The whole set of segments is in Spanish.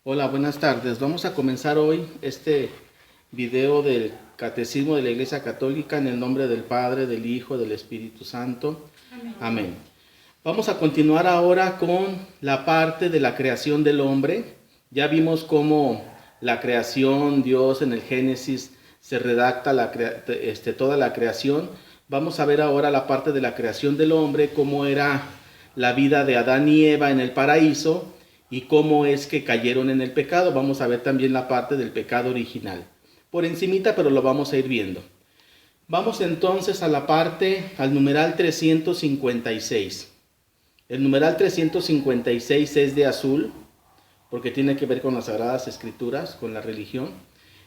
Hola, buenas tardes. Vamos a comenzar hoy este video del Catecismo de la Iglesia Católica en el nombre del Padre, del Hijo, del Espíritu Santo. Amén. Amén. Vamos a continuar ahora con la parte de la creación del hombre. Ya vimos cómo la creación, Dios en el Génesis se redacta toda la creación. Vamos a ver ahora la parte de la creación del hombre, cómo era la vida de Adán y Eva en el paraíso y cómo es que cayeron en el pecado. Vamos a ver también la parte del pecado original. Por encimita, pero lo vamos a ir viendo. Vamos entonces a la parte, al numeral 356. El numeral 356 es de azul, porque tiene que ver con las Sagradas Escrituras, con la religión.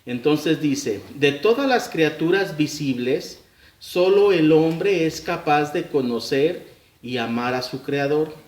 Entonces dice, de todas las criaturas visibles, solo el hombre es capaz de conocer y amar a su Creador.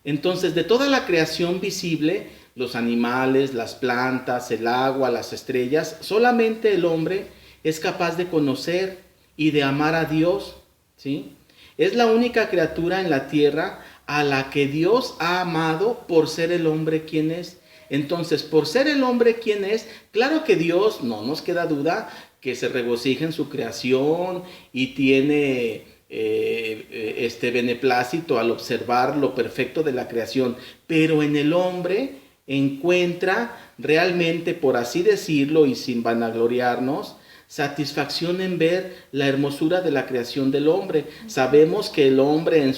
Entonces, de toda la creación visible, los animales, las plantas, el agua, las estrellas, solamente el hombre es capaz de conocer y de amar a Dios, ¿sí? Es la única criatura en la tierra a la que Dios ha amado por ser el hombre quien es. Entonces, por ser el hombre quien es, claro que Dios, no nos queda duda, que se regocija en su creación y tiene este beneplácito al observar lo perfecto de la creación, pero en el hombre encuentra realmente, por así decirlo y sin vanagloriarnos, satisfacción en ver la hermosura de la creación del hombre. Sabemos que el hombre en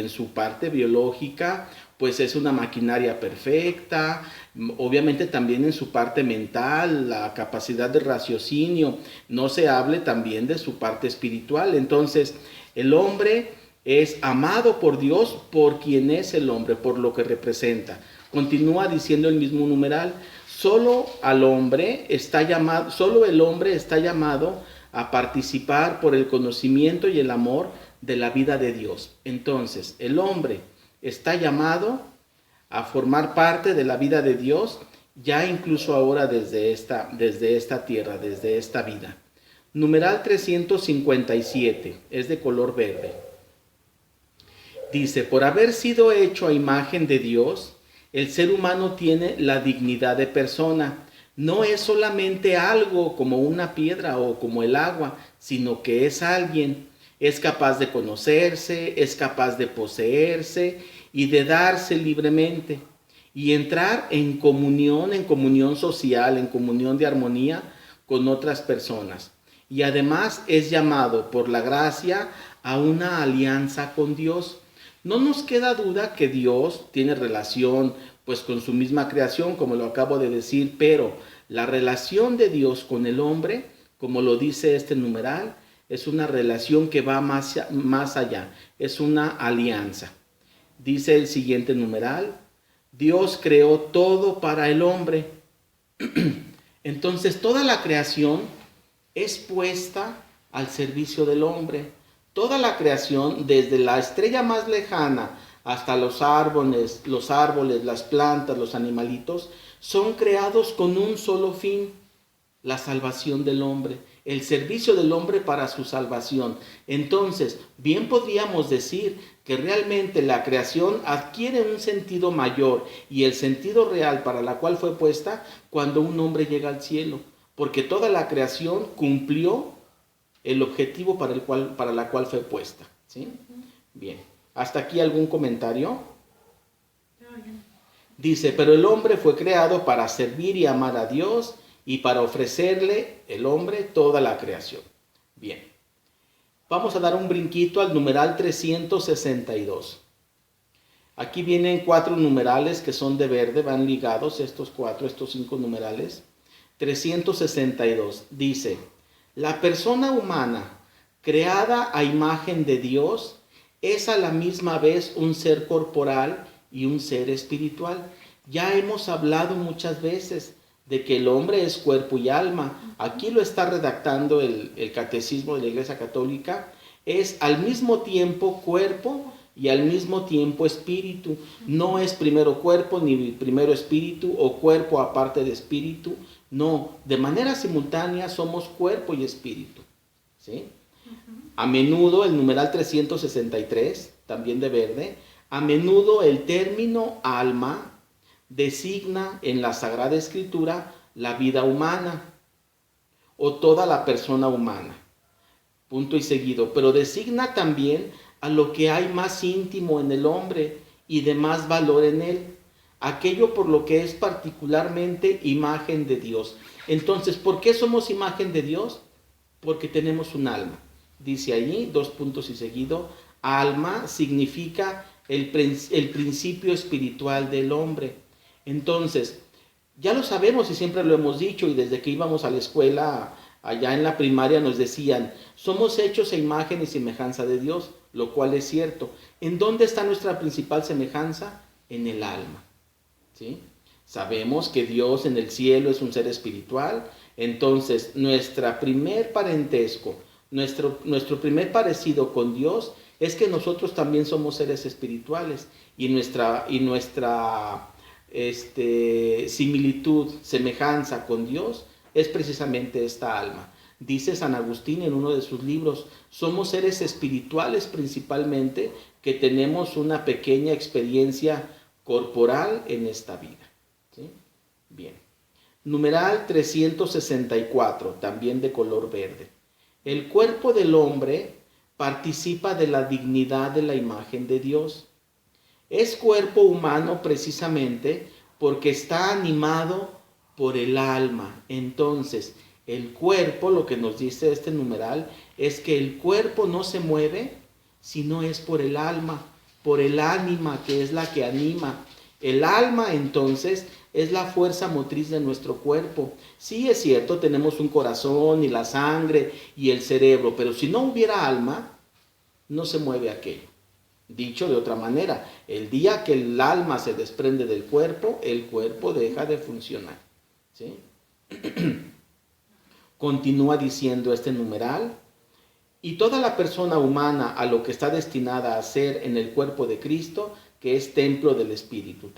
su parte biológica pues es una maquinaria perfecta, obviamente también en su parte mental, la capacidad de raciocinio, no se hable también de su parte espiritual. Entonces, el hombre es amado por Dios por quien es el hombre, por lo que representa. Continúa diciendo el mismo numeral, solo el hombre está llamado a participar por el conocimiento y el amor de la vida de Dios. Entonces, el hombre está llamado a formar parte de la vida de Dios, ya incluso ahora desde esta tierra, desde esta vida. Numeral 357, es de color verde. Dice, por haber sido hecho a imagen de Dios, el ser humano tiene la dignidad de persona. No es solamente algo como una piedra o como el agua, sino que es alguien. Es capaz de conocerse, es capaz de poseerse y de darse libremente. Y entrar en comunión social, en comunión de armonía con otras personas. Y además es llamado por la gracia a una alianza con Dios. No nos queda duda que Dios tiene relación pues con su misma creación, como lo acabo de decir, pero la relación de Dios con el hombre, como lo dice este numeral, es una relación que va más allá, es una alianza. Dice el siguiente numeral, Dios creó todo para el hombre. Entonces toda la creación es puesta al servicio del hombre. Toda la creación, desde la estrella más lejana hasta los árboles, las plantas, los animalitos, son creados con un solo fin, la salvación del hombre, el servicio del hombre para su salvación. Entonces, bien podríamos decir que realmente la creación adquiere un sentido mayor y el sentido real para la cual fue puesta cuando un hombre llega al cielo, porque toda la creación cumplió el objetivo para la cual fue puesta, ¿sí? Bien, ¿hasta aquí algún comentario? Dice, pero el hombre fue creado para servir y amar a Dios y para ofrecerle el hombre toda la creación. Bien, vamos a dar un brinquito al numeral 362. Aquí vienen 4 numerales que son de verde, van ligados estos 5 numerales. 362 dice, la persona humana creada a imagen de Dios es a la misma vez un ser corporal y un ser espiritual. Ya hemos hablado muchas veces de que el hombre es cuerpo y alma. Aquí lo está redactando el Catecismo de la Iglesia Católica. Es al mismo tiempo cuerpo y al mismo tiempo espíritu. No es primero cuerpo ni primero espíritu o cuerpo aparte de espíritu. No, de manera simultánea somos cuerpo y espíritu, ¿sí? A menudo el numeral 363, también de verde, a menudo el término alma designa en la Sagrada Escritura la vida humana o toda la persona humana. Punto y seguido. Pero designa también a lo que hay más íntimo en el hombre y de más valor en él, aquello por lo que es particularmente imagen de Dios. Entonces, ¿por qué somos imagen de Dios? Porque tenemos un alma. Dice allí, 2 puntos y seguido, alma significa el principio espiritual del hombre. Entonces, ya lo sabemos y siempre lo hemos dicho, y desde que íbamos a la escuela, allá en la primaria nos decían, somos hechos a imagen y semejanza de Dios, lo cual es cierto. ¿En dónde está nuestra principal semejanza? En el alma. ¿Sí? Sabemos que Dios en el cielo es un ser espiritual, entonces nuestra primer parentesco, nuestro primer parecido con Dios es que nosotros también somos seres espirituales y nuestra similitud, semejanza con Dios es precisamente esta alma. Dice San Agustín en uno de sus libros, somos seres espirituales principalmente que tenemos una pequeña experiencia corporal en esta vida. ¿Sí? Bien. Numeral 364, también de color verde. El cuerpo del hombre participa de la dignidad de la imagen de Dios. Es cuerpo humano precisamente porque está animado por el alma. Entonces, el cuerpo, lo que nos dice este numeral, es que el cuerpo no se mueve si no es por el alma, por el ánima, que es la que anima. El alma, entonces, es la fuerza motriz de nuestro cuerpo. Sí, es cierto, tenemos un corazón y la sangre y el cerebro, pero si no hubiera alma, no se mueve aquello. Dicho de otra manera, el día que el alma se desprende del cuerpo, el cuerpo deja de funcionar. ¿Sí? Continúa diciendo este numeral, y toda la persona humana a lo que está destinada a ser en el cuerpo de Cristo, que es templo del Espíritu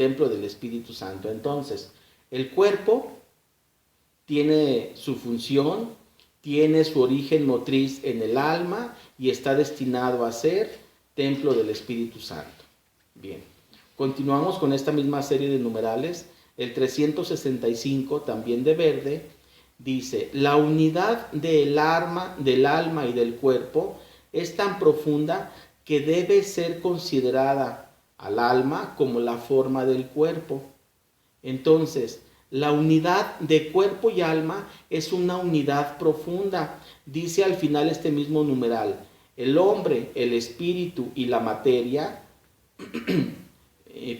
Santo. Entonces, el cuerpo tiene su función, tiene su origen motriz en el alma y está destinado a ser templo del Espíritu Santo. Bien, continuamos con esta misma serie de numerales. El 365, también de verde, dice, la unidad del alma y del cuerpo es tan profunda que debe ser considerada al alma como la forma del cuerpo. Entonces, la unidad de cuerpo y alma es una unidad profunda. Dice al final este mismo numeral, el hombre, el espíritu y la materia, en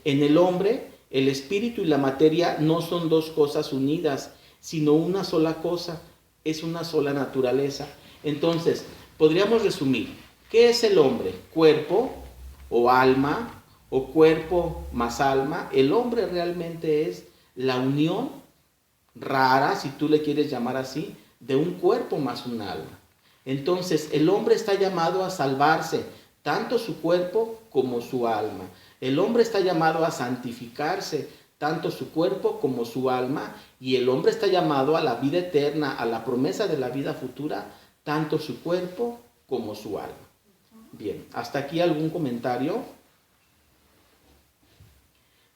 el hombre, el espíritu y la materia no son dos cosas unidas, sino una sola cosa, es una sola naturaleza. Entonces, podríamos resumir, ¿qué es el hombre? Cuerpo o alma, o cuerpo más alma. El hombre realmente es la unión rara, si tú le quieres llamar así, de un cuerpo más un alma. Entonces, el hombre está llamado a salvarse, tanto su cuerpo como su alma. El hombre está llamado a santificarse, tanto su cuerpo como su alma, y el hombre está llamado a la vida eterna, a la promesa de la vida futura, tanto su cuerpo como su alma. Bien, ¿hasta aquí algún comentario?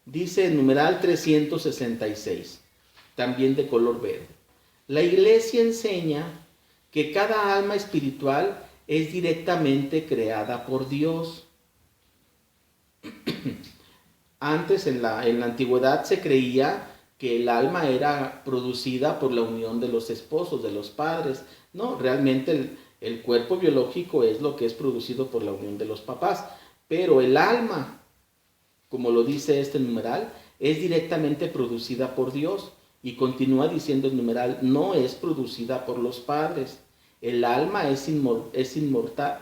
Dice el numeral 366, también de color verde. La Iglesia enseña que cada alma espiritual es directamente creada por Dios. Antes, en la antigüedad, se creía que el alma era producida por la unión de los esposos, de los padres. No, realmente el cuerpo biológico es lo que es producido por la unión de los papás, pero el alma, como lo dice este numeral, es directamente producida por Dios. Y continúa diciendo el numeral, no es producida por los padres. El alma es inmortal.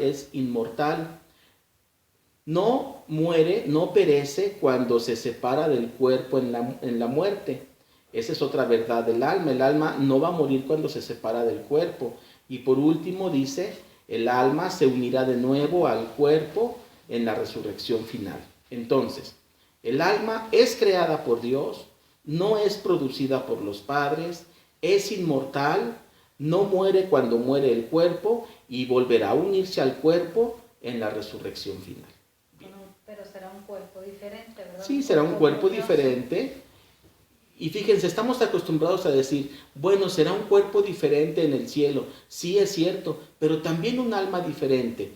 No muere, no perece cuando se separa del cuerpo en la muerte. Esa es otra verdad del alma. El alma no va a morir cuando se separa del cuerpo. Y por último dice, el alma se unirá de nuevo al cuerpo en la resurrección final. Entonces, el alma es creada por Dios, no es producida por los padres, es inmortal, no muere cuando muere el cuerpo y volverá a unirse al cuerpo en la resurrección final. Pero será un cuerpo diferente, ¿verdad? Sí, será un cuerpo diferente. Y fíjense, estamos acostumbrados a decir, bueno, será un cuerpo diferente en el cielo. Sí, es cierto, pero también un alma diferente.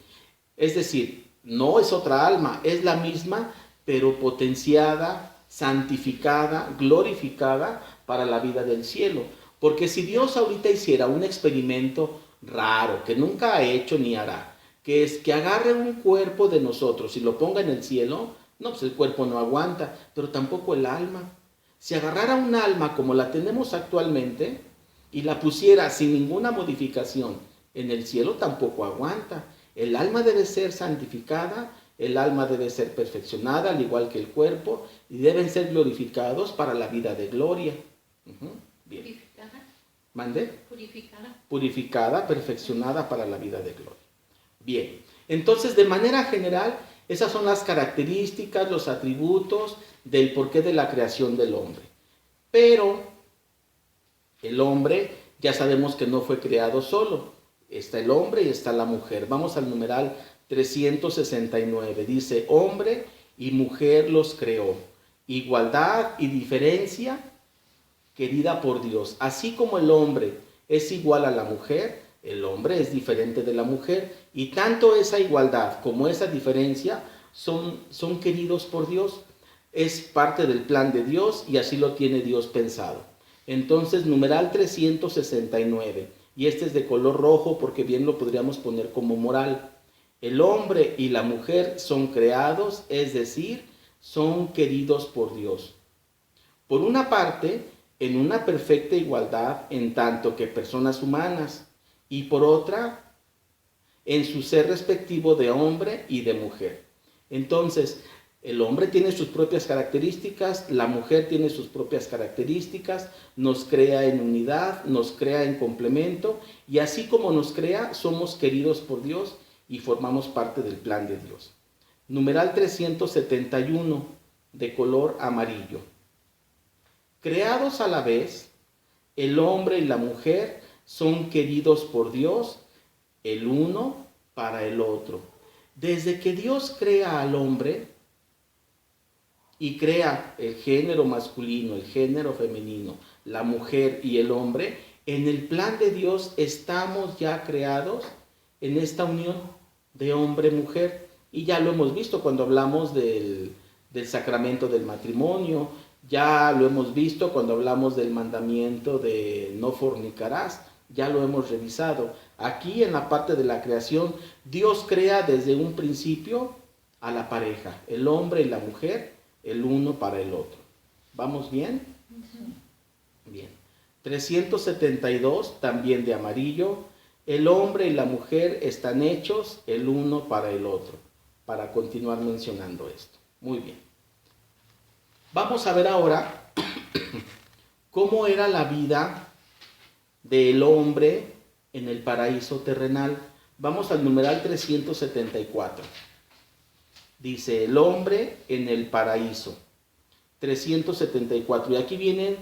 Es decir, no es otra alma, es la misma, pero potenciada, santificada, glorificada para la vida del cielo. Porque si Dios ahorita hiciera un experimento raro, que nunca ha hecho ni hará, que es que agarre un cuerpo de nosotros y lo ponga en el cielo, no, pues el cuerpo no aguanta, pero tampoco el alma. Si agarrara un alma como la tenemos actualmente y la pusiera sin ninguna modificación en el cielo, tampoco aguanta. El alma debe ser santificada, el alma debe ser perfeccionada, al igual que el cuerpo, y deben ser glorificados para la vida de gloria. Bien. Purificada. ¿Mande? Purificada. Purificada, perfeccionada para la vida de gloria. Bien. Entonces, de manera general, esas son las características, los atributos del porqué de la creación del hombre. Pero el hombre ya sabemos que no fue creado solo. Está el hombre y está la mujer. Vamos al numeral 369. Dice, hombre y mujer los creó. Igualdad y diferencia querida por Dios. Así como el hombre es igual a la mujer, el hombre es diferente de la mujer. Y tanto esa igualdad como esa diferencia son queridos por Dios. Es parte del plan de Dios y así lo tiene Dios pensado. Entonces, numeral 369. Y este es de color rojo porque bien lo podríamos poner como moral. El hombre y la mujer son creados, es decir, son queridos por Dios. Por una parte, en una perfecta igualdad en tanto que personas humanas, y por otra, en su ser respectivo de hombre y de mujer. Entonces, el hombre tiene sus propias características, la mujer tiene sus propias características, nos crea en unidad, nos crea en complemento, y así como nos crea, somos queridos por Dios y formamos parte del plan de Dios. Numeral 371, de color amarillo. Creados a la vez, el hombre y la mujer son queridos por Dios, el uno para el otro. Desde que Dios crea al hombre y crea el género masculino, el género femenino, la mujer y el hombre, en el plan de Dios estamos ya creados en esta unión de hombre-mujer. Y ya lo hemos visto cuando hablamos del sacramento del matrimonio, ya lo hemos visto cuando hablamos del mandamiento de no fornicarás, ya lo hemos revisado. Aquí en la parte de la creación, Dios crea desde un principio a la pareja, el hombre y la mujer, el uno para el otro. ¿Vamos bien? Bien. 372, también de amarillo. El hombre y la mujer están hechos el uno para el otro. Para continuar mencionando esto. Muy bien. Vamos a ver ahora cómo era la vida del hombre en el paraíso terrenal. Vamos al numeral 374. Dice, el hombre en el paraíso. 374. Y aquí vienen,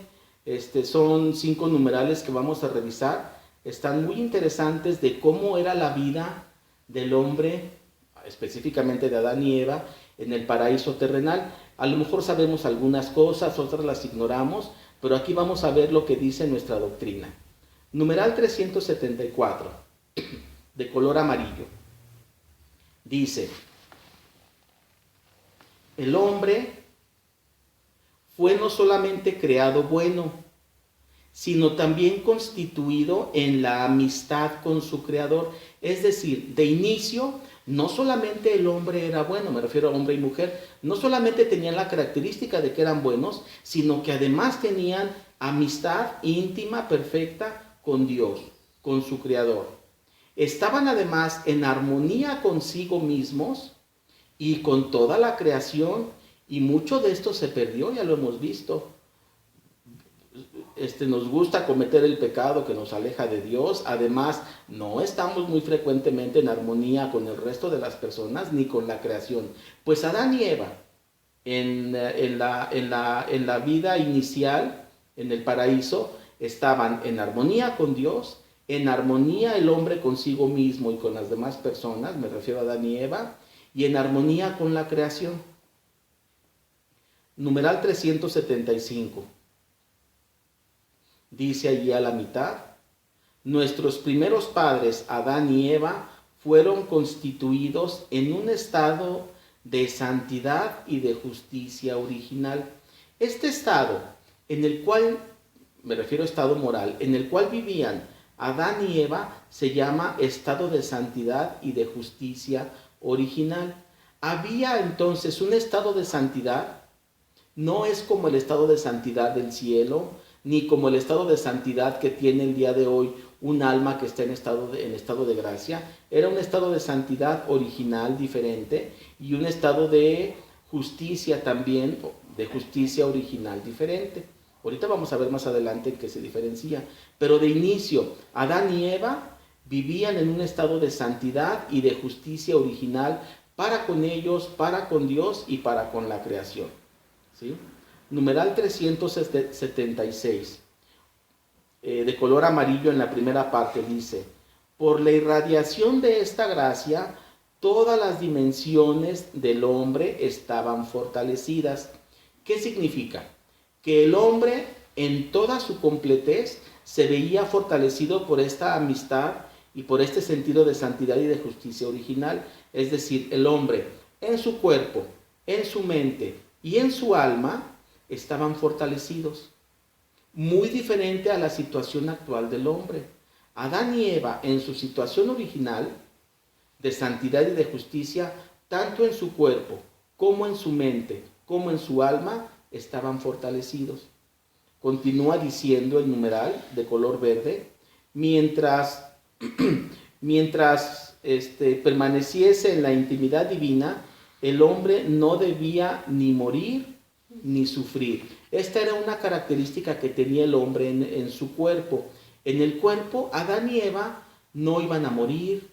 son 5 numerales que vamos a revisar. Están muy interesantes de cómo era la vida del hombre, específicamente de Adán y Eva, en el paraíso terrenal. A lo mejor sabemos algunas cosas, otras las ignoramos, pero aquí vamos a ver lo que dice nuestra doctrina. Numeral 374, de color amarillo. Dice, el hombre fue no solamente creado bueno, sino también constituido en la amistad con su Creador. Es decir, de inicio, no solamente el hombre era bueno, me refiero a hombre y mujer, no solamente tenían la característica de que eran buenos, sino que además tenían amistad íntima, perfecta con Dios, con su Creador. Estaban además en armonía consigo mismos y con toda la creación, y mucho de esto se perdió, ya lo hemos visto. Nos gusta cometer el pecado que nos aleja de Dios. Además, no estamos muy frecuentemente en armonía con el resto de las personas ni con la creación. Pues Adán y Eva, en la vida inicial, en el paraíso, estaban en armonía con Dios, en armonía el hombre consigo mismo y con las demás personas, me refiero a Adán y Eva, y en armonía con la creación. numeral 375. Dice allí a la mitad: nuestros primeros padres, Adán y Eva, fueron constituidos en un estado de santidad y de justicia original. Este estado, en el cual, me refiero a estado moral, en el cual vivían Adán y Eva, se llama estado de santidad y de justicia original. Había entonces un estado de santidad. No es como el estado de santidad del cielo, ni como el estado de santidad que tiene el día de hoy un alma que está en estado de gracia. Era un estado de santidad original diferente y un estado de justicia también, de justicia original diferente. Ahorita vamos a ver más adelante en qué se diferencia. Pero de inicio, Adán y Eva vivían en un estado de santidad y de justicia original para con ellos, para con Dios y para con la creación. ¿Sí? Numeral 376, de color amarillo en la primera parte, dice: por la irradiación de esta gracia, todas las dimensiones del hombre estaban fortalecidas. ¿Qué significa? Que el hombre en toda su completez se veía fortalecido por esta amistad y por este sentido de santidad y de justicia original. Es decir, el hombre en su cuerpo, en su mente y en su alma estaban fortalecidos. Muy diferente a la situación actual del hombre. Adán y Eva, en su situación original de santidad y de justicia, tanto en su cuerpo como en su mente, como en su alma, estaban fortalecidos. Continúa diciendo el numeral de color verde: mientras permaneciese en la intimidad divina, el hombre no debía ni morir ni sufrir. Esta era una característica que tenía el hombre en su cuerpo. En el cuerpo, Adán y Eva no iban a morir,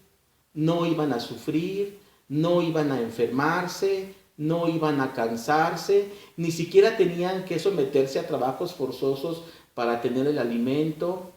no iban a sufrir, no iban a enfermarse, no iban a cansarse, ni siquiera tenían que someterse a trabajos forzosos para tener el alimento,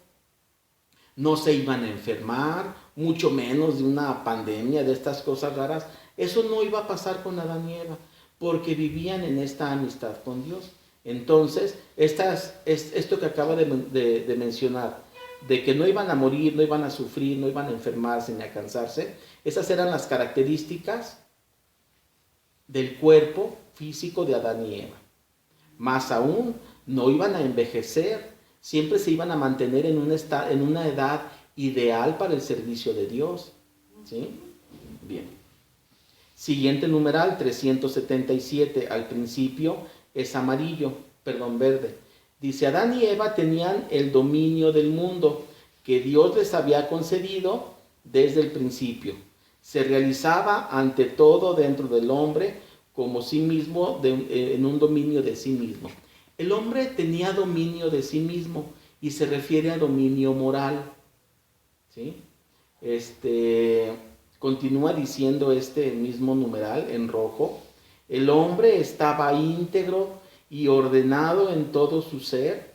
no se iban a enfermar, mucho menos de una pandemia, de estas cosas raras. Eso no iba a pasar con Adán y Eva, porque vivían en esta amistad con Dios. Entonces, esto que acaba de mencionar, de que no iban a morir, no iban a sufrir, no iban a enfermarse ni a cansarse, esas eran las características del cuerpo físico de Adán y Eva. Más aún, no iban a envejecer, siempre se iban a mantener en una edad ideal para el servicio de Dios. ¿Sí? Bien. Siguiente numeral, 377, al principio es verde. Dice: Adán y Eva tenían el dominio del mundo que Dios les había concedido desde el principio. Se realizaba ante todo dentro del hombre como sí mismo, en un dominio de sí mismo. El hombre tenía dominio de sí mismo y se refiere a dominio moral. ¿Sí? Continúa diciendo este mismo numeral en rojo: el hombre estaba íntegro y ordenado en todo su ser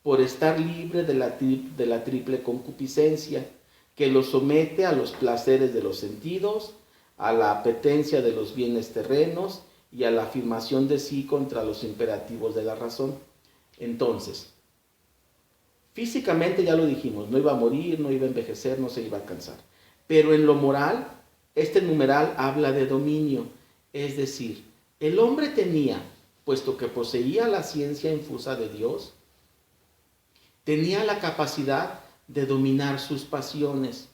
por estar libre de la triple concupiscencia que lo somete a los placeres de los sentidos, a la apetencia de los bienes terrenos y a la afirmación de sí contra los imperativos de la razón. Entonces, físicamente ya lo dijimos, no iba a morir, no iba a envejecer, no se iba a cansar. Pero en lo moral, este numeral habla de dominio, es decir, el hombre tenía, puesto que poseía la ciencia infusa de Dios, tenía la capacidad de dominar sus pasiones.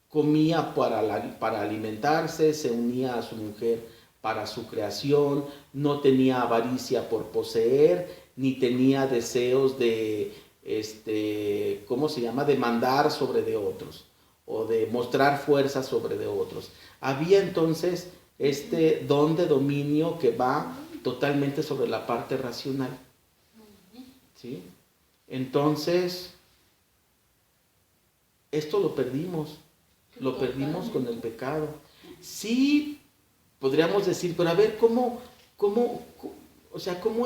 Comía para alimentarse, se unía a su mujer para su creación, no tenía avaricia por poseer, ni tenía deseos de, de mandar sobre de otros, o de mostrar fuerza sobre de otros. Había entonces este don de dominio que va totalmente sobre la parte racional. ¿Sí? Entonces, esto lo perdimos con el pecado. Sí, podríamos decir, pero a ver, ¿cómo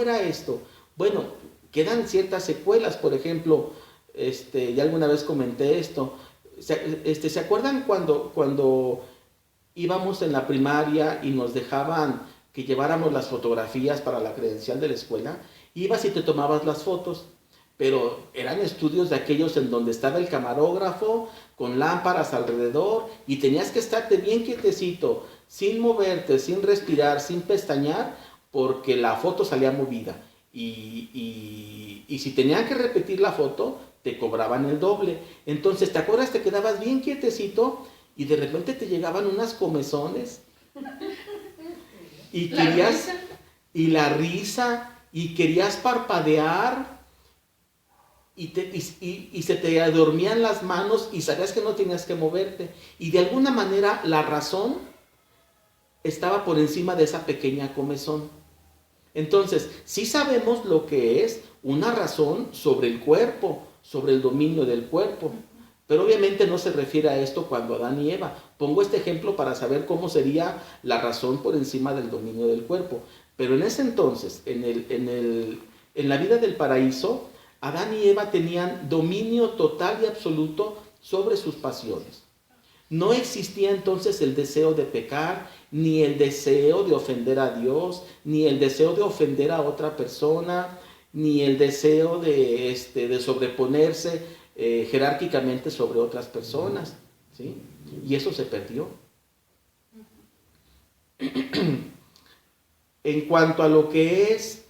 era esto? Bueno, quedan ciertas secuelas. Por ejemplo, ya alguna vez comenté esto. ¿Se acuerdan cuando íbamos en la primaria y nos dejaban que lleváramos las fotografías para la credencial de la escuela, ibas y te tomabas las fotos, pero eran estudios de aquellos en donde estaba el camarógrafo con lámparas alrededor y tenías que estarte bien quietecito, sin moverte, sin respirar, sin pestañear, porque la foto salía movida. Y si tenían que repetir la foto, te cobraban el doble. Entonces, ¿te acuerdas? Te quedabas bien quietecito y de repente te llegaban unas comezones y querías, y la risa, y querías parpadear, y se te adormían las manos y sabías que no tenías que moverte. Y de alguna manera la razón estaba por encima de esa pequeña comezón. Entonces, sí sabemos lo que es una razón sobre el cuerpo, sobre el dominio del cuerpo. Pero obviamente no se refiere a esto cuando Adán y Eva. Pongo este ejemplo para saber cómo sería la razón por encima del dominio del cuerpo. Pero en ese entonces, en la vida del paraíso, Adán y Eva tenían dominio total y absoluto sobre sus pasiones. No existía entonces el deseo de pecar, ni el deseo de ofender a Dios, ni el deseo de ofender a otra persona, ni el deseo de sobreponerse jerárquicamente sobre otras personas, ¿sí? Y eso se perdió. En cuanto a lo que es,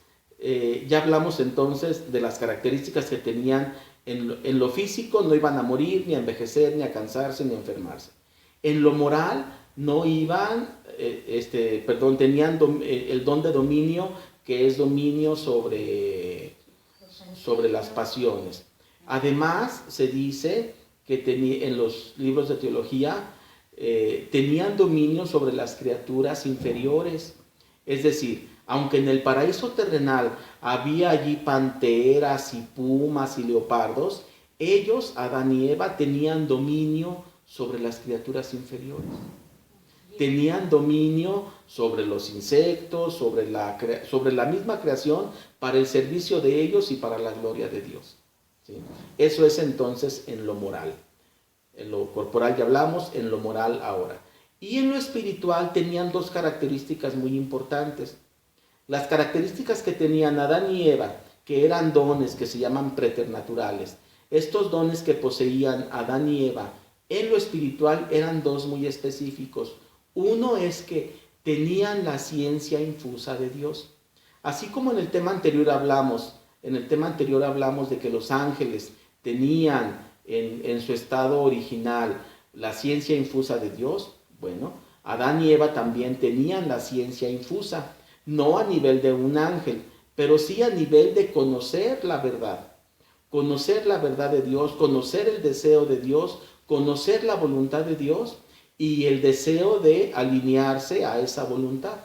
ya hablamos entonces de las características que tenían en lo físico, no iban a morir, ni a envejecer, ni a cansarse, ni a enfermarse. En lo moral, no iban, tenían el don de dominio, que es dominio sobre las pasiones. Además, se dice que en los libros de teología tenían dominio sobre las criaturas inferiores. Es decir, aunque en el paraíso terrenal había allí panteras y pumas y leopardos, ellos, Adán y Eva, tenían dominio sobre las criaturas inferiores. Tenían dominio sobre los insectos, sobre la misma creación, para el servicio de ellos y para la gloria de Dios. ¿Sí? Eso es entonces en lo moral. En lo corporal ya hablamos, en lo moral ahora. Y en lo espiritual tenían dos características muy importantes. Las características que tenían Adán y Eva, que eran dones que se llaman preternaturales, estos dones que poseían Adán y Eva en lo espiritual eran dos muy específicos. Uno es que tenían la ciencia infusa de Dios. Así como en el tema anterior hablamos de que los ángeles tenían en su estado original la ciencia infusa de Dios, bueno, Adán y Eva también tenían la ciencia infusa, no a nivel de un ángel, pero sí a nivel de conocer la verdad de Dios, conocer el deseo de Dios, conocer la voluntad de Dios y el deseo de alinearse a esa voluntad.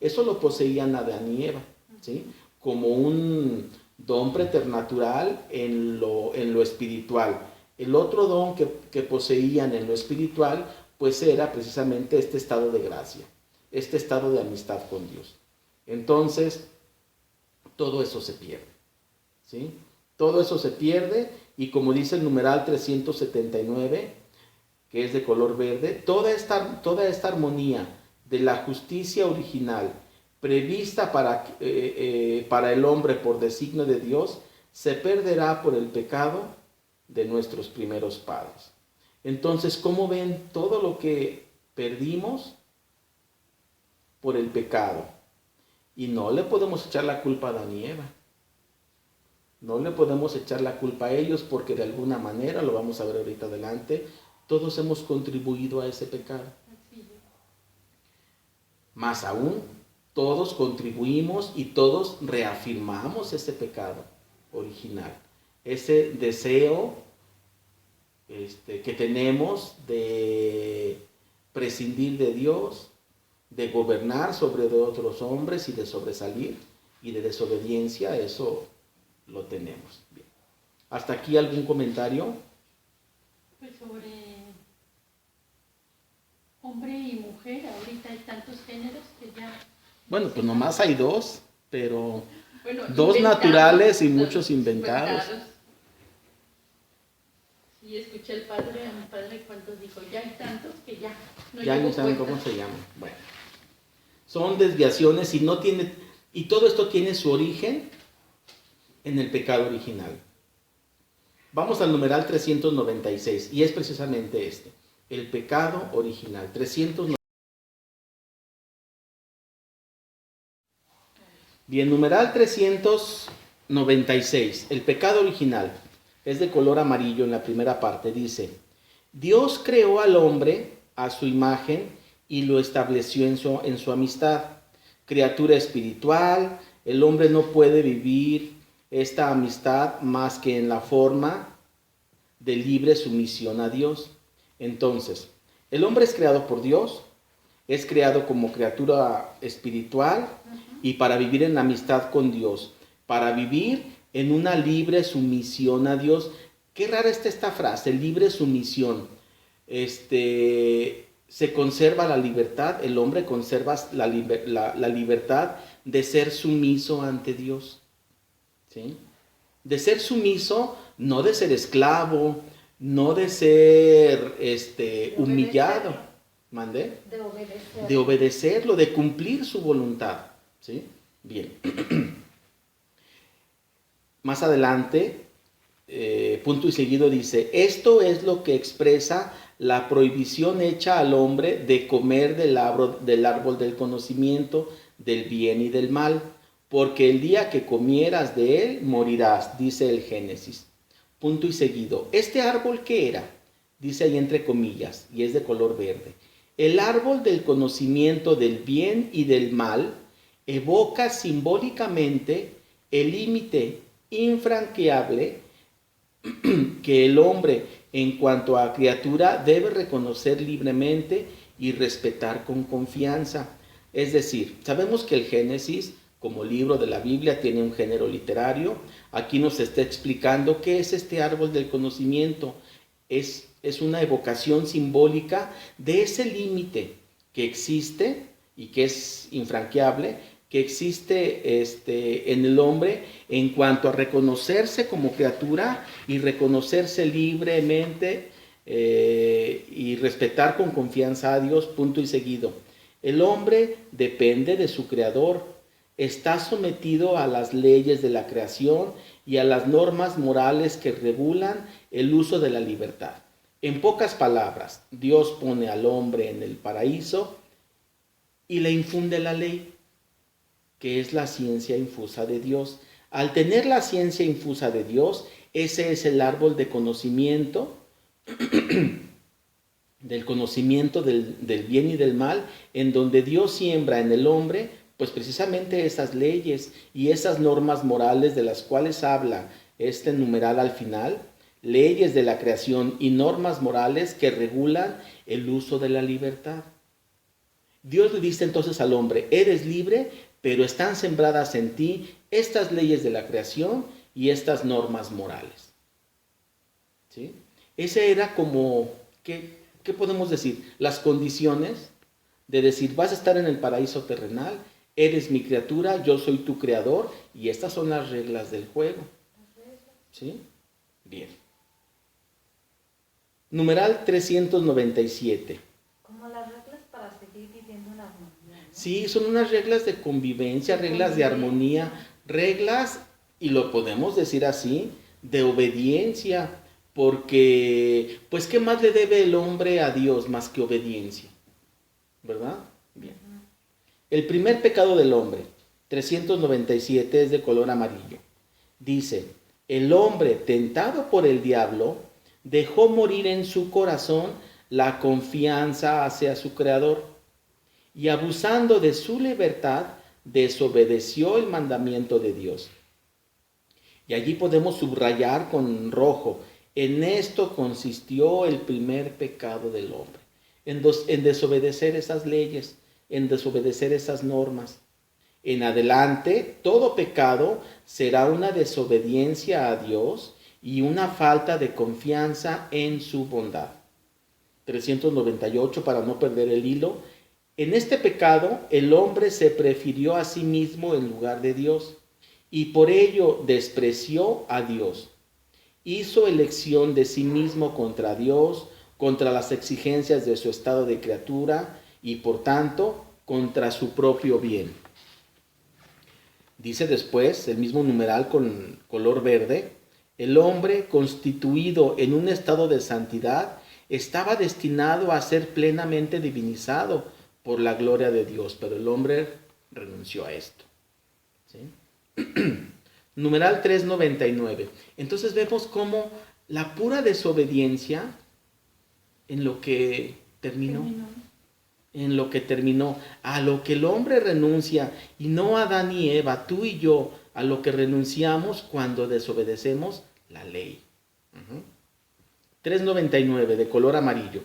Eso lo poseían Adán y Eva, ¿sí? Como un don preternatural en lo espiritual. El otro don que poseían en lo espiritual, pues era precisamente este estado de gracia, este estado de amistad con Dios. Entonces, todo eso se pierde, ¿sí? Todo eso se pierde y como dice el numeral 379, que es de color verde, toda esta armonía de la justicia original prevista para el hombre por designio de Dios, se perderá por el pecado de nuestros primeros padres. Entonces, ¿cómo ven todo lo que perdimos por el pecado? Y no le podemos echar la culpa a Adán y Eva. No le podemos echar la culpa a ellos porque de alguna manera, lo vamos a ver ahorita adelante, todos hemos contribuido a ese pecado. Más aún, todos contribuimos y todos reafirmamos ese pecado original. Ese deseo que tenemos de prescindir de Dios, de gobernar sobre de otros hombres y de sobresalir y de desobediencia, eso lo tenemos. Bien. ¿Hasta aquí algún comentario? Pues sobre hombre y mujer, ahorita hay tantos géneros que ya... Bueno, pues nomás hay dos, pero bueno, dos naturales y muchos inventados. Y escuché a mi padre cuando dijo, ya hay tantos que ya no saben cómo se llaman. Bueno, Son desviaciones y todo esto tiene su origen en el pecado original. Vamos al numeral 396 y es precisamente este, el pecado original. 396. Bien, numeral 396, el pecado original, es de color amarillo en la primera parte, dice: Dios creó al hombre a su imagen y lo estableció en su amistad. Criatura espiritual, el hombre no puede vivir esta amistad más que en la forma de libre sumisión a Dios. Entonces, el hombre es creado por Dios, es creado como criatura espiritual y para vivir en amistad con Dios, para vivir en una libre sumisión a Dios. Qué rara está esta frase, libre sumisión. Se conserva la libertad, el hombre conserva la libertad de ser sumiso ante Dios. ¿Sí? De ser sumiso, no de ser esclavo, no de ser humillado. ¿Mandé? De obedecerlo, de cumplir su voluntad. ¿Sí? Bien. Más adelante, punto y seguido dice: esto es lo que expresa la prohibición hecha al hombre de comer del árbol del conocimiento del bien y del mal, porque el día que comieras de él morirás, dice el Génesis. Punto y seguido. ¿Este árbol qué era? Dice ahí entre comillas, y es de color verde. El árbol del conocimiento del bien y del mal evoca simbólicamente el límite infranqueable que el hombre, en cuanto a criatura, debe reconocer libremente y respetar con confianza. Es decir, sabemos que el Génesis, como libro de la Biblia, tiene un género literario. Aquí nos está explicando qué es este árbol del conocimiento. Es una evocación simbólica de ese límite que existe y que es infranqueable, que existe en el hombre en cuanto a reconocerse como criatura y reconocerse libremente y respetar con confianza a Dios, punto y seguido. El hombre depende de su creador, está sometido a las leyes de la creación y a las normas morales que regulan el uso de la libertad. En pocas palabras, Dios pone al hombre en el paraíso y le infunde la ley, que es la ciencia infusa de Dios. Al tener la ciencia infusa de Dios, ese es el árbol de conocimiento, del conocimiento del bien y del mal, en donde Dios siembra en el hombre, pues precisamente esas leyes y esas normas morales de las cuales habla este numeral al final, leyes de la creación y normas morales que regulan el uso de la libertad. Dios le dice entonces al hombre: eres libre, pero están sembradas en ti estas leyes de la creación y estas normas morales. ¿Sí? Ese era como, ¿qué podemos decir? Las condiciones de decir: vas a estar en el paraíso terrenal, eres mi criatura, yo soy tu creador, y estas son las reglas del juego. ¿Sí? Bien. Numeral 397. Como las reglas para seguir viviendo en armonía, ¿no? Sí, son unas reglas de convivencia, reglas de armonía, reglas, y lo podemos decir así, de obediencia, porque, pues, ¿qué más le debe el hombre a Dios más que obediencia? ¿Verdad? Bien. El primer pecado del hombre, 397, es de color amarillo. Dice: el hombre, tentado por el diablo, dejó morir en su corazón la confianza hacia su creador, y abusando de su libertad, desobedeció el mandamiento de Dios. Y allí podemos subrayar con rojo: en esto consistió el primer pecado del hombre, en desobedecer esas leyes, en desobedecer esas normas. En adelante, todo pecado será una desobediencia a Dios y una falta de confianza en su bondad. 398, para no perder el hilo. En este pecado, el hombre se prefirió a sí mismo en lugar de Dios, y por ello despreció a Dios. Hizo elección de sí mismo contra Dios, contra las exigencias de su estado de criatura, y por tanto contra su propio bien. Dice después, el mismo numeral con color verde, el hombre constituido en un estado de santidad estaba destinado a ser plenamente divinizado por la gloria de Dios, pero el hombre renunció a esto. ¿Sí? Numeral 399. Entonces vemos cómo la pura desobediencia en lo que terminó, a lo que el hombre renuncia, y no Adán y Eva, tú y yo, a lo que renunciamos cuando desobedecemos la ley. 399, de color amarillo.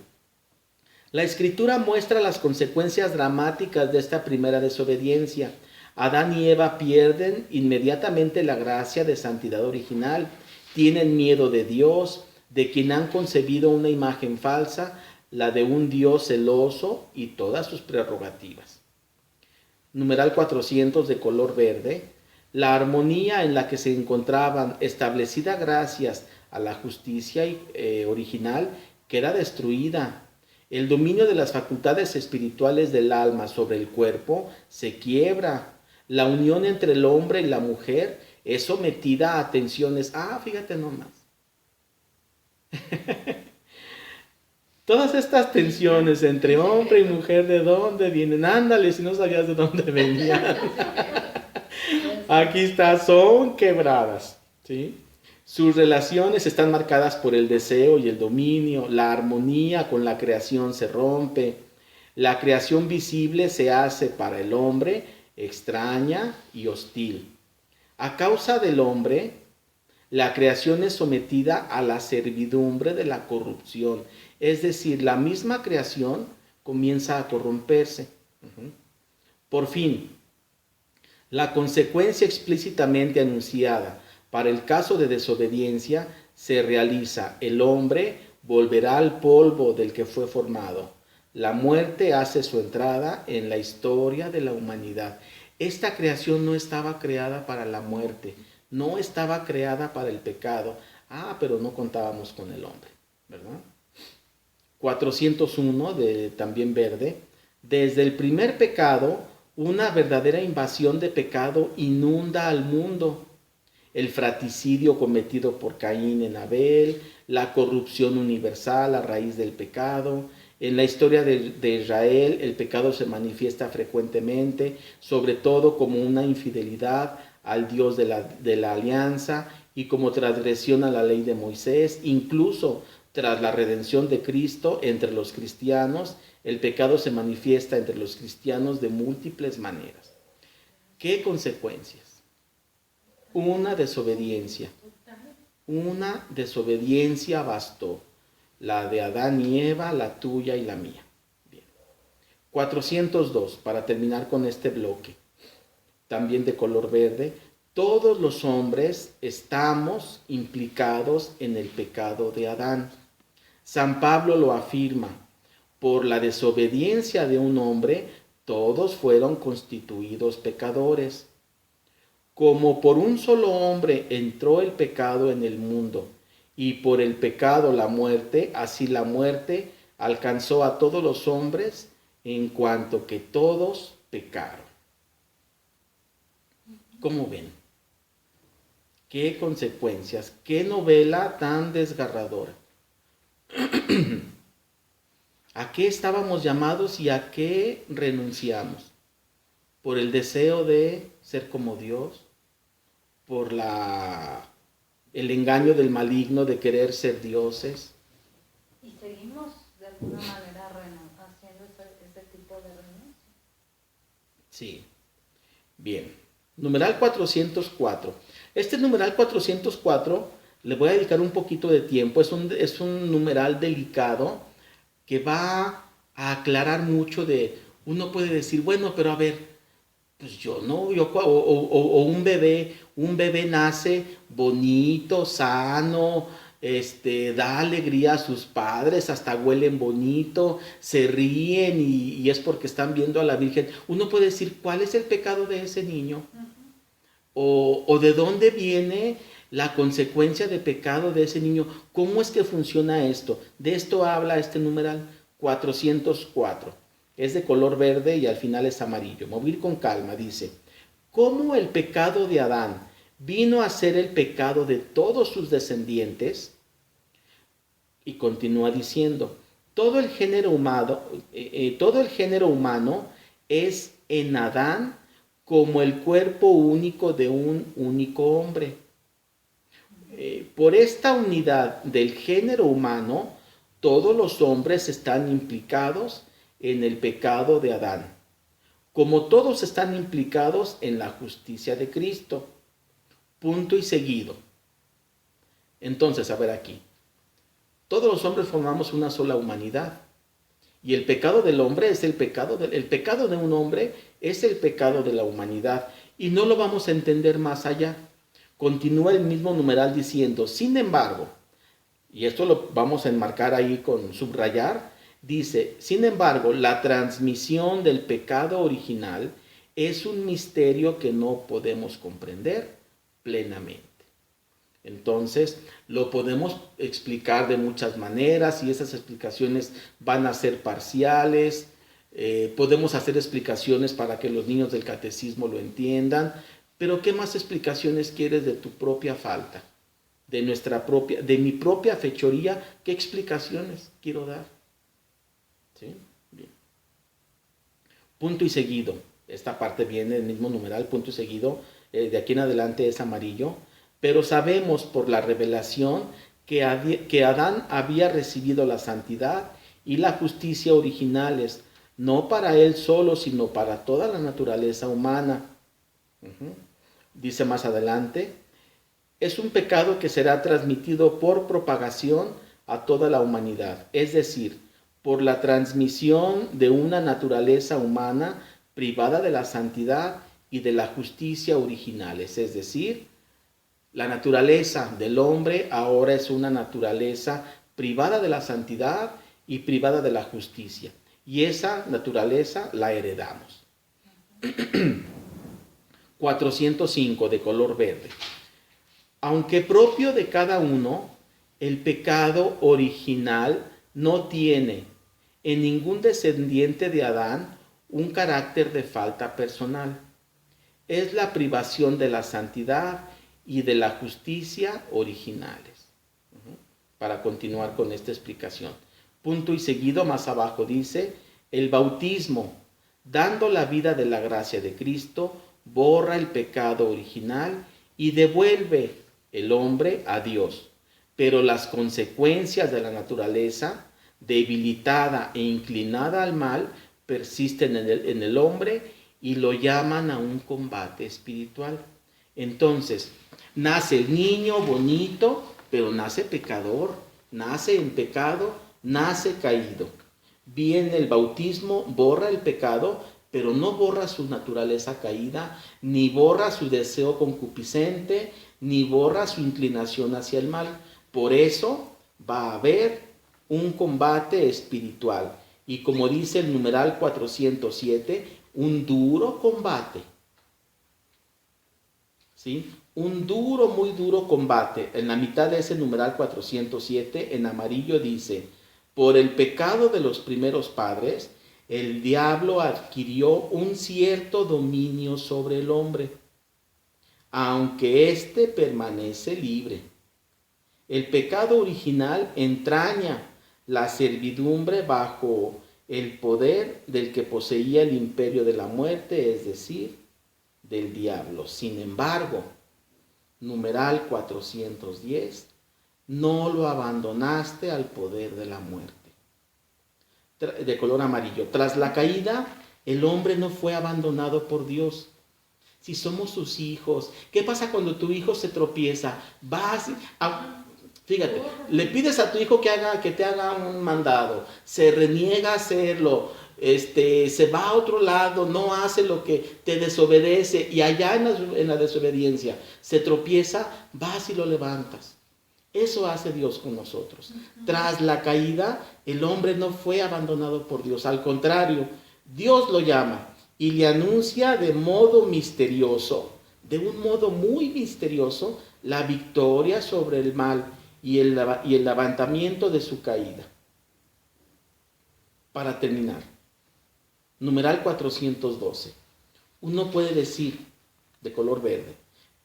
La Escritura muestra las consecuencias dramáticas de esta primera desobediencia. Adán y Eva pierden inmediatamente la gracia de santidad original, tienen miedo de Dios, de quien han concebido una imagen falsa, la de un Dios celoso y todas sus prerrogativas. Numeral 400 de color verde. La armonía en la que se encontraban, establecida gracias a la justicia original, queda destruida. El dominio de las facultades espirituales del alma sobre el cuerpo se quiebra. La unión entre el hombre y la mujer es sometida a tensiones. Fíjate nomás. Todas estas tensiones entre hombre y mujer, ¿de dónde vienen? Ándale, si no sabías de dónde venían. Aquí está, son quebradas, ¿sí? Sus relaciones están marcadas por el deseo y el dominio. La armonía con la creación se rompe. La creación visible se hace para el hombre extraña y hostil. A causa del hombre, la creación es sometida a la servidumbre de la corrupción. Es decir, la misma creación comienza a corromperse. Por fin, la consecuencia explícitamente anunciada para el caso de desobediencia se realiza. El hombre volverá al polvo del que fue formado. La muerte hace su entrada en la historia de la humanidad. Esta creación no estaba creada para la muerte, no estaba creada para el pecado. Pero no contábamos con el hombre, ¿verdad? 401, también verde. Desde el primer pecado, una verdadera invasión de pecado inunda al mundo. El fratricidio cometido por Caín en Abel, la corrupción universal a raíz del pecado. En la historia de Israel, el pecado se manifiesta frecuentemente, sobre todo como una infidelidad al Dios de la alianza y como transgresión a la ley de Moisés. Incluso tras la redención de Cristo entre los cristianos, el pecado se manifiesta entre los cristianos de múltiples maneras. ¿Qué consecuencias? Una desobediencia bastó. La de Adán y Eva, la tuya y la mía. Bien. 402, para terminar con este bloque, también de color verde. Todos los hombres estamos implicados en el pecado de Adán. San Pablo lo afirma: por la desobediencia de un hombre, todos fueron constituidos pecadores. Como por un solo hombre entró el pecado en el mundo, y por el pecado la muerte, así la muerte alcanzó a todos los hombres, en cuanto que todos pecaron. ¿Cómo ven? ¿Qué consecuencias? ¿Qué novela tan desgarradora? ¿A qué estábamos llamados y a qué renunciamos? ¿Por el deseo de ser como Dios? ¿Por el engaño del maligno de querer ser dioses? Y seguimos de alguna manera haciendo ese tipo de renuncia. Sí. Bien. Numeral 404. Este numeral 404 le voy a dedicar un poquito de tiempo. Es un numeral delicado que va a aclarar mucho de... Uno puede decir, bueno, pero a ver, pues un bebé nace bonito, sano, da alegría a sus padres, hasta huelen bonito, se ríen y es porque están viendo a la Virgen. Uno puede decir, ¿cuál es el pecado de ese niño? O de dónde viene la consecuencia de pecado de ese niño. ¿Cómo es que funciona esto? De esto habla este numeral 404. Es de color verde y al final es amarillo. Me voy a ir con calma, dice. ¿Cómo el pecado de Adán vino a ser el pecado de todos sus descendientes? Y continúa diciendo, todo el género humano es en Adán como el cuerpo único de un único hombre. Por esta unidad del género humano, todos los hombres están implicados en el pecado de Adán, como todos están implicados en la justicia de Cristo. Punto y seguido. Entonces, a ver aquí. Todos los hombres formamos una sola humanidad. Y el pecado del hombre es el pecado de un hombre es el pecado de la humanidad. Y no lo vamos a entender más allá. Continúa el mismo numeral diciendo, sin embargo, y esto lo vamos a enmarcar ahí con subrayar, dice, sin embargo, la transmisión del pecado original es un misterio que no podemos comprender plenamente. Entonces, lo podemos explicar de muchas maneras y esas explicaciones van a ser parciales. Podemos hacer explicaciones para que los niños del catecismo lo entiendan, pero ¿qué más explicaciones quieres de tu propia falta? De mi propia fechoría, ¿qué explicaciones quiero dar? ¿Sí? Bien. Punto y seguido. Esta parte viene del mismo numeral, punto y seguido. De aquí en adelante es amarillo. Pero sabemos por la revelación que Adán había recibido la santidad y la justicia originales, no para él solo, sino para toda la naturaleza humana. Dice más adelante, es un pecado que será transmitido por propagación a toda la humanidad, es decir, por la transmisión de una naturaleza humana privada de la santidad y de la justicia originales, es decir, la naturaleza del hombre ahora es una naturaleza privada de la santidad y privada de la justicia. Y esa naturaleza la heredamos. 405 de color verde. Aunque propio de cada uno, el pecado original no tiene en ningún descendiente de Adán un carácter de falta personal. Es la privación de la santidad y de la justicia originales. Para continuar con esta explicación. Punto y seguido más abajo dice, el bautismo, dando la vida de la gracia de Cristo, borra el pecado original y devuelve el hombre a Dios. Pero las consecuencias de la naturaleza, debilitada e inclinada al mal, persisten en el hombre y lo llaman a un combate espiritual. Entonces, nace el niño bonito, pero nace pecador, nace en pecado, nace caído. Viene el bautismo, borra el pecado, pero no borra su naturaleza caída, ni borra su deseo concupiscente, ni borra su inclinación hacia el mal. Por eso va a haber un combate espiritual. Y como dice el numeral 407, un duro combate. ¿Sí? Un duro, muy duro combate. En la mitad de ese numeral 407, en amarillo dice, por el pecado de los primeros padres, el diablo adquirió un cierto dominio sobre el hombre, aunque éste permanece libre. El pecado original entraña la servidumbre bajo el poder del que poseía el imperio de la muerte, es decir, del diablo. Sin embargo, numeral 410, no lo abandonaste al poder de la muerte. De color amarillo. Tras la caída, el hombre no fue abandonado por Dios. Si somos sus hijos, ¿qué pasa cuando tu hijo se tropieza? Fíjate, le pides a tu hijo que te haga un mandado, se reniega a hacerlo, se va a otro lado, no hace lo que te desobedece y allá en la desobediencia se tropieza, vas y lo levantas. Eso hace Dios con nosotros. Tras la caída, el hombre no fue abandonado por Dios, al contrario, Dios lo llama y le anuncia de modo misterioso, de un modo muy misterioso, la victoria sobre el mal y el levantamiento de su caída. Para terminar, numeral 412. Uno puede decir, de color verde,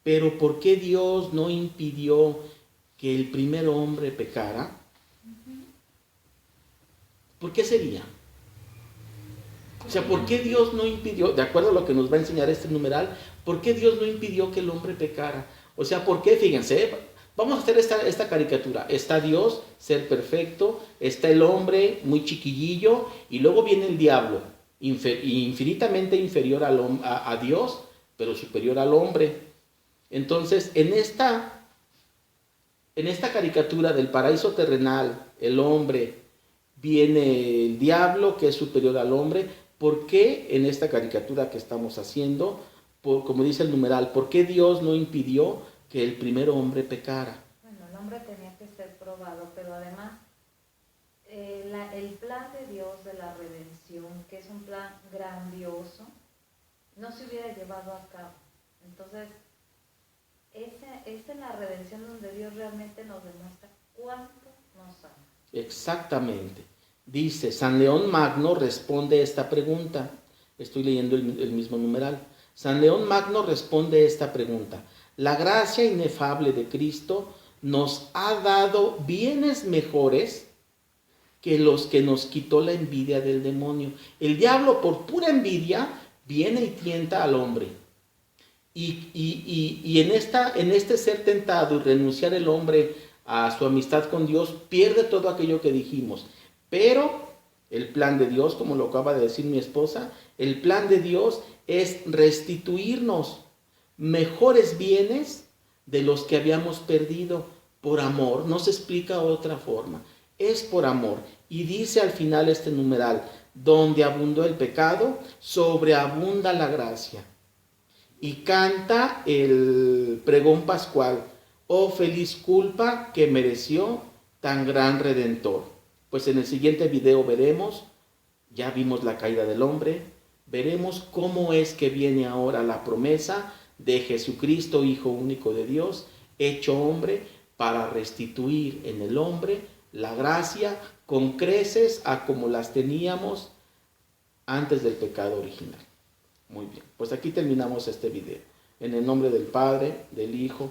pero ¿por qué Dios no impidió que el primer hombre pecara? ¿Por qué sería? O sea, ¿por qué Dios no impidió, de acuerdo a lo que nos va a enseñar este numeral, por qué Dios no impidió que el hombre pecara? O sea, ¿por qué? Fíjense, vamos a hacer esta caricatura. Está Dios, ser perfecto, está el hombre, muy chiquillillo, y luego viene el diablo, infinitamente inferior a Dios, pero superior al hombre. Entonces, en esta caricatura del paraíso terrenal, el hombre, viene el diablo que es superior al hombre. ¿Por qué en esta caricatura que estamos haciendo, como dice el numeral, por qué Dios no impidió que el primer hombre pecara? Bueno, el hombre tenía que ser probado, pero además el plan de Dios de la redención, que es un plan grandioso, no se hubiera llevado a cabo. Entonces, esa es la redención donde Dios realmente nos demuestra cuánto nos ama. Exactamente. Dice, San León Magno responde esta pregunta. Estoy leyendo el mismo numeral. San León Magno responde esta pregunta. La gracia inefable de Cristo nos ha dado bienes mejores que los que nos quitó la envidia del demonio. El diablo, por pura envidia, viene y tienta al hombre. Y en este ser tentado y renunciar el hombre a su amistad con Dios, pierde todo aquello que dijimos. Pero el plan de Dios, como lo acaba de decir mi esposa, el plan de Dios es restituirnos mejores bienes de los que habíamos perdido por amor. No se explica otra forma. Es por amor. Y dice al final este numeral, donde abundó el pecado, sobreabunda la gracia. Y canta el pregón pascual, oh feliz culpa que mereció tan gran Redentor. Pues en el siguiente video veremos, ya vimos la caída del hombre, veremos cómo es que viene ahora la promesa de Jesucristo, Hijo único de Dios, hecho hombre, para restituir en el hombre la gracia con creces a como las teníamos antes del pecado original. Muy bien, pues aquí terminamos este video. En el nombre del Padre, del Hijo